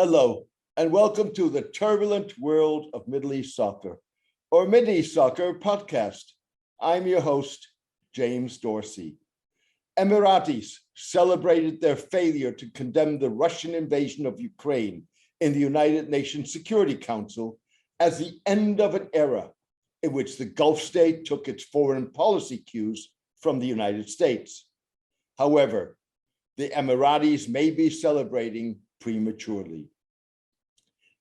Hello, and welcome to the turbulent world of Middle East soccer, or Middle East Soccer podcast. I'm your host, James Dorsey. Emiratis celebrated their failure to condemn the Russian invasion of Ukraine in the United Nations Security Council as the end of an era in which the Gulf state took its foreign policy cues from the United States. However, the Emiratis may be celebrating prematurely.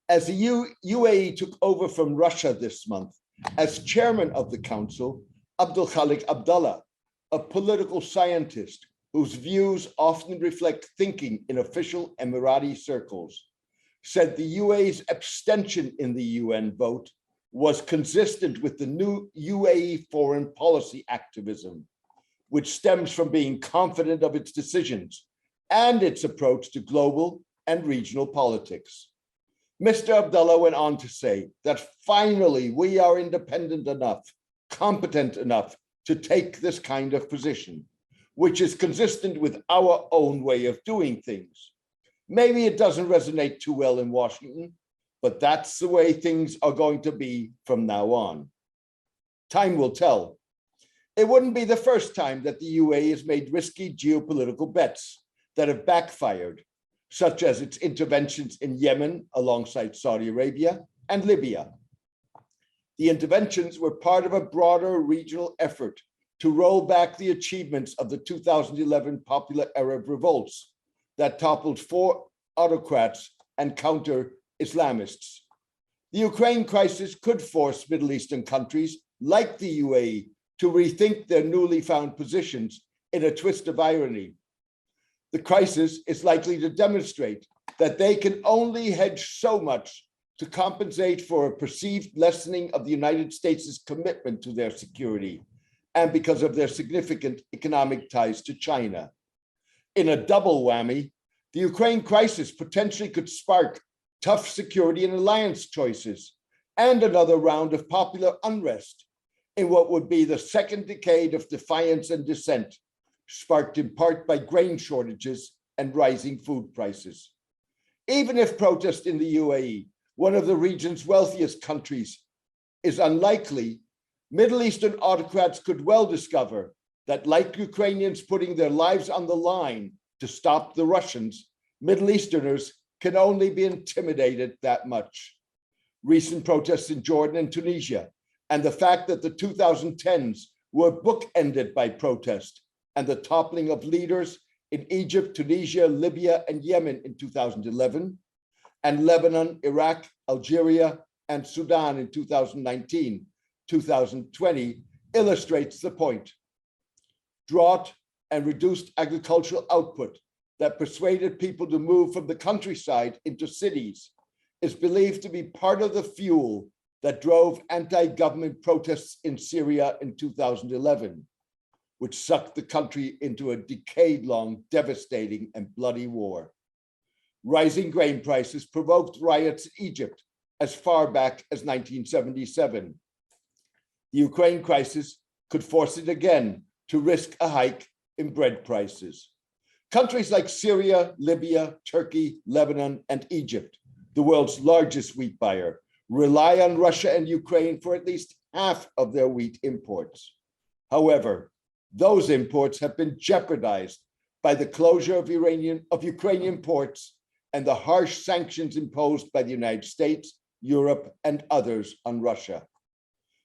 As the UAE took over from Russia this month, as chairman of the council, Abdul Khalik Abdullah, a political scientist whose views often reflect thinking in official Emirati circles, said the UAE's abstention in the UN vote was consistent with the new UAE foreign policy activism, which stems from being confident of its decisions and its approach to global and regional politics. Mr. Abdullah went on to say that finally we are independent enough, competent enough to take this kind of position, which is consistent with our own way of doing things. Maybe it doesn't resonate too well in Washington, but that's the way things are going to be from now on. Time will tell. It wouldn't be the first time that the UAE has made risky geopolitical bets that have backfired, such as its interventions in Yemen alongside Saudi Arabia and Libya. The interventions were part of a broader regional effort to roll back the achievements of the 2011 popular Arab revolts that toppled 4 autocrats and counter-Islamists. The Ukraine crisis could force Middle Eastern countries like the UAE to rethink their newly found positions in a twist of irony. The crisis is likely to demonstrate that they can only hedge so much to compensate for a perceived lessening of the United States' commitment to their security and because of their significant economic ties to China. In a double whammy, the Ukraine crisis potentially could spark tough security and alliance choices and another round of popular unrest in what would be the second decade of defiance and dissent, sparked in part by grain shortages and rising food prices. Even if protest in the UAE, one of the region's wealthiest countries, is unlikely, Middle Eastern autocrats could well discover that, like Ukrainians putting their lives on the line to stop the Russians, Middle Easterners can only be intimidated that much. Recent protests in Jordan and Tunisia, and the fact that the 2010s were bookended by protest, and the toppling of leaders in Egypt, Tunisia, Libya, and Yemen in 2011, and Lebanon, Iraq, Algeria, and Sudan in 2019, 2020, illustrates the point. Drought and reduced agricultural output that persuaded people to move from the countryside into cities is believed to be part of the fuel that drove anti-government protests in Syria in 2011. Which sucked the country into a decade-long, devastating and bloody war. Rising grain prices provoked riots in Egypt as far back as 1977. The Ukraine crisis could force it again to risk a hike in bread prices. Countries like Syria, Libya, Turkey, Lebanon, and Egypt, the world's largest wheat buyer, rely on Russia and Ukraine for at least half of their wheat imports. However, those imports have been jeopardized by the closure of Ukrainian ports and the harsh sanctions imposed by the United States, Europe, and others on Russia.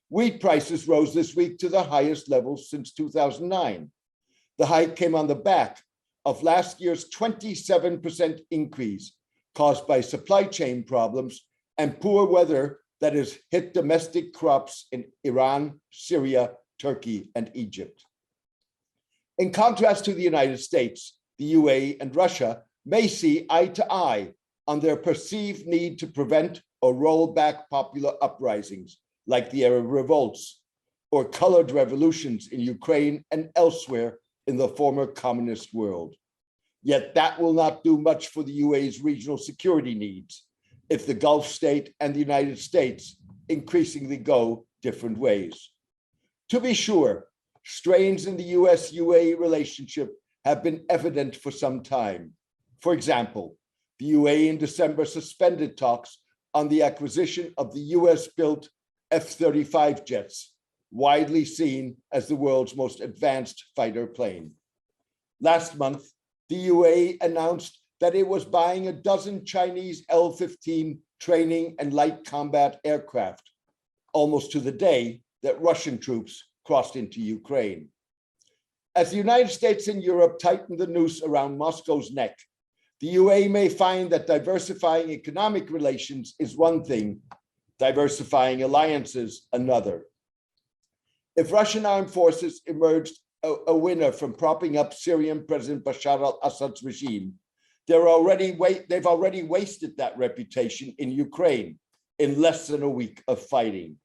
Wheat prices rose this week to the highest levels since 2009. The hike came on the back of last year's 27% increase caused by supply chain problems and poor weather that has hit domestic crops in Iran, Syria, Turkey, and Egypt. In contrast to the United States, the UAE and Russia may see eye to eye on their perceived need to prevent or roll back popular uprisings like the Arab revolts or colored revolutions in Ukraine and elsewhere in the former communist world. Yet that will not do much for the UAE's regional security needs if the Gulf state and the United States increasingly go different ways. To be sure, strains in the US-UAE relationship have been evident for some time. For example, the UAE in December suspended talks on the acquisition of the US-built F-35 jets, widely seen as the world's most advanced fighter plane. Last month, the UAE announced that it was buying a dozen Chinese L-15 training and light combat aircraft, almost to the day that Russian troops crossed into Ukraine. As the United States and Europe tighten the noose around Moscow's neck, the UAE may find that diversifying economic relations is one thing, diversifying alliances another. If Russian armed forces emerged a winner from propping up Syrian President Bashar al-Assad's regime, they've already wasted that reputation in Ukraine in less than a week of fighting.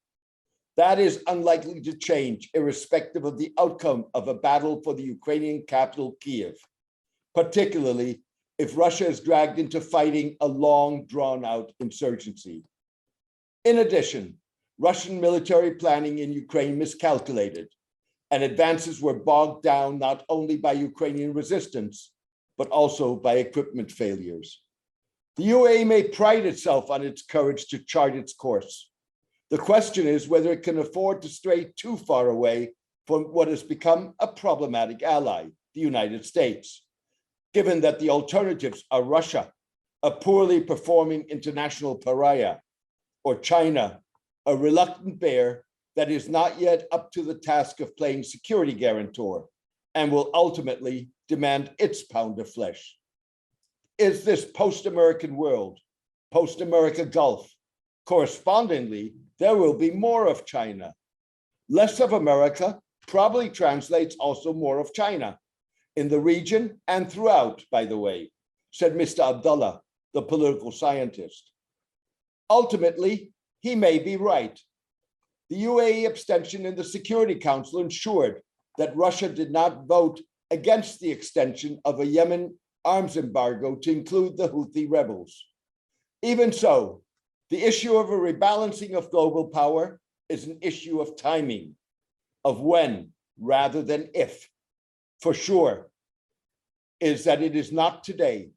That is unlikely to change, irrespective of the outcome of a battle for the Ukrainian capital, Kyiv, particularly if Russia is dragged into fighting a long, drawn-out insurgency. In addition, Russian military planning in Ukraine miscalculated, and advances were bogged down not only by Ukrainian resistance, but also by equipment failures. The UAE may pride itself on its courage to chart its course. The question is whether it can afford to stray too far away from what has become a problematic ally, the United States, given that the alternatives are Russia, a poorly performing international pariah, or China, a reluctant bear that is not yet up to the task of playing security guarantor and will ultimately demand its pound of flesh. Is this post-American world, post-America Gulf? Correspondingly, there will be more of China. Less of America probably translates also more of China in the region and throughout, by the way, said Mr. Abdullah, the political scientist. Ultimately, he may be right. The UAE abstention in the Security Council ensured that Russia did not vote against the extension of a Yemen arms embargo to include the Houthi rebels. Even so, the issue of a rebalancing of global power is an issue of timing, of when rather than if. For sure, is that it is not today.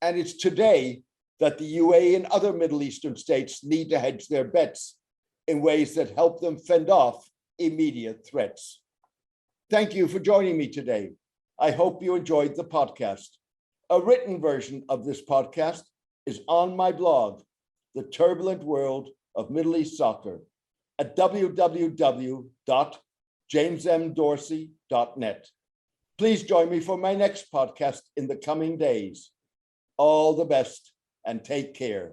And it's today that the UAE and other Middle Eastern states need to hedge their bets in ways that help them fend off immediate threats. Thank you for joining me today. I hope you enjoyed the podcast. A written version of this podcast is on my blog, The Turbulent World of Middle East Soccer, at www.jamesmdorsey.net. Please join me for my next podcast in the coming days. All the best and take care.